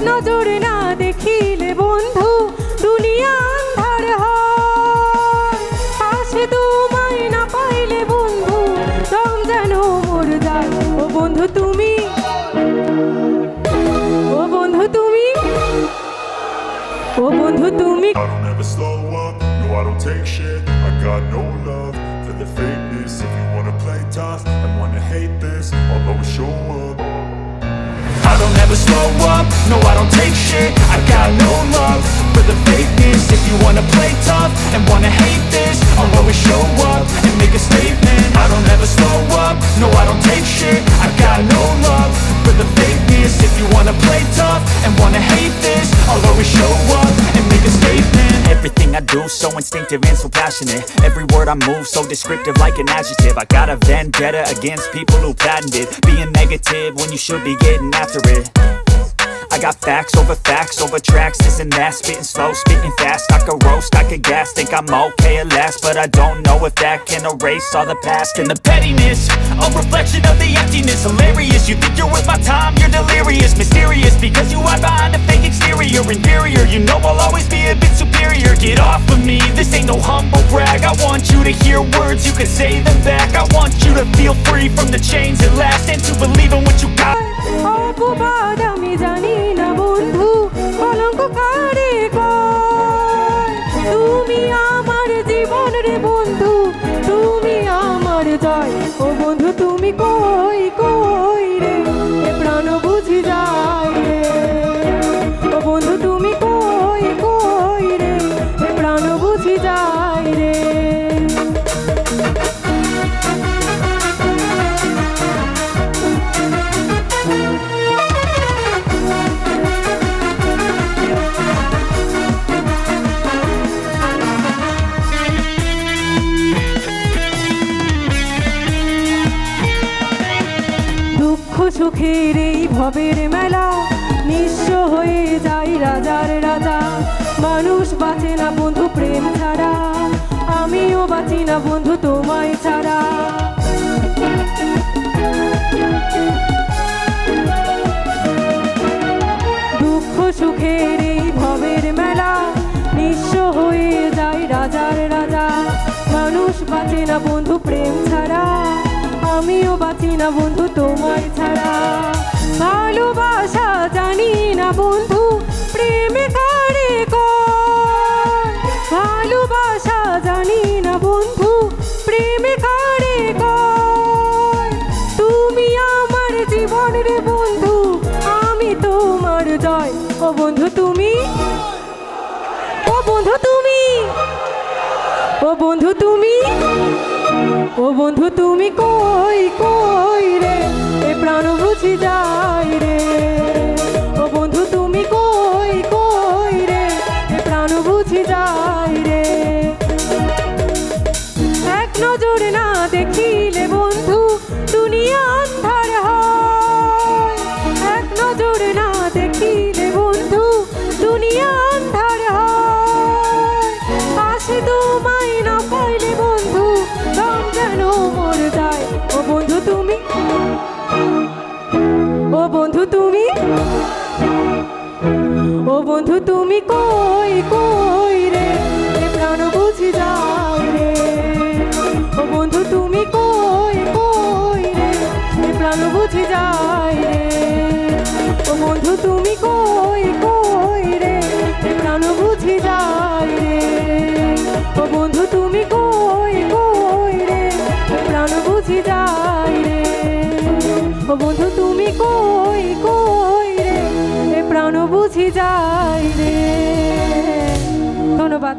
নজরে না দেখিলে বন্ধু দুনিয়া আন্ধার হয়। পাশে তোমায় না পাইলে বন্ধু দম যেন মরে যায়। ও বন্ধু তুমি, ও বন্ধু তুমি, ও বন্ধু তুমি। I don't ever slow up, no I don't take shit. I got no love for the fakeness. If you wanna play tough and wanna hate this, I'll always show up. I don't ever slow up, no I don't take shit. I got no love for the fakeness. If you wanna play tough and wanna hate this, I'll always show up and make a statement. I don't ever slow up, no I don't take shit. I got no love for the fakeness. If you wanna play tough and wanna hate this, I'll always show up and make a statement. Everything I do so instinctive and so passionate. Every word I move so descriptive like an adjective. I got a vendetta against people who patented being negative when you should be getting after it. I got facts over tracks, this and that. Spitting slow, spitting fast. I could roast, I could gas. Think I'm okay at last, but I don't know if that can erase all the past. And the pettiness, a reflection of the emptiness. Hilarious, you think you're worth my time, you're delirious. Mysterious, because you hide behind a fake exterior. Inferior, you know I'll always be a bit superior. Get off of me, this ain't no humble brag. I want you to hear words, you can say them back. I want you to feel free from the chains at last, and to believe in what you got. অপবাদ আমি জানি না বন্ধু কলঙ্ক কারে কয়। তুমি আমার জীবন রে বন্ধু, তুমি আমার জয়। ও বন্ধু তুমি কই কই রে, এ প্রাণ বুঝি যায় রে। ও বন্ধু তুমি কই কই রে, এ প্রাণ বুঝি যায় রে। সুখের এই ভবের মেলা নিঃস্ব হয়ে যায় রাজার রাজা। মানুষ বাঁচে না বন্ধু প্রেম ছাড়া, আমিও বাঁচি না বন্ধু তোমায় ছাড়া। দুঃখ সুখের এই ভবের মেলা নিঃস্ব হয়ে যায় রাজার রাজা। মানুষ বাঁচে না বন্ধু প্রেম ছাড়া, আমিও বাঁচি না বন্ধু তোমায় ছাড়া। ভালোবাসা জানি না বন্ধু প্রেমে কারে কয়। ভালোবাসা জানি না বন্ধু প্রেমে কারে কয়। তুমি আমার জীবন রে বন্ধু, আমি তোমার জয়। ও বন্ধু তুমি, ও বন্ধু তুমি, ও বন্ধু তুমি, ও বন্ধু তুমি কই কই রে, এ প্রাণ বুঝি যায় রে। ও বন্ধু তুমি কই কই রে, এ প্রাণ বুঝি যায় রে। এক নজরে না দেখিলে বন্ধু দুনিয়া আন্ধার হয়। এক নজরে না দেখিলে বন্ধু দুনিয়া আন্ধার হয়। পাশে তোমায় না পাইলে বন্ধু দম যেন মরে যায়। ও বন্ধু তুমি, ও বন্ধু তুমি, ও বন্ধু তুমি কই কই রে, এ প্রাণ বুঝি যায় রে। ও বন্ধু তুমি কই কই রে, এ প্রাণ বুঝি যায় রে। ও বন্ধু তুমি কই কই রে, এ প্রাণ বুঝি যায় রে। ও বন্ধু তুমি কই কই রে, এ প্রাণ বুঝি যায় রে। ও বন্ধু তুমি কই কই রে, এ প্রাণ বুঝি যায় রে। ধন্যবাদ।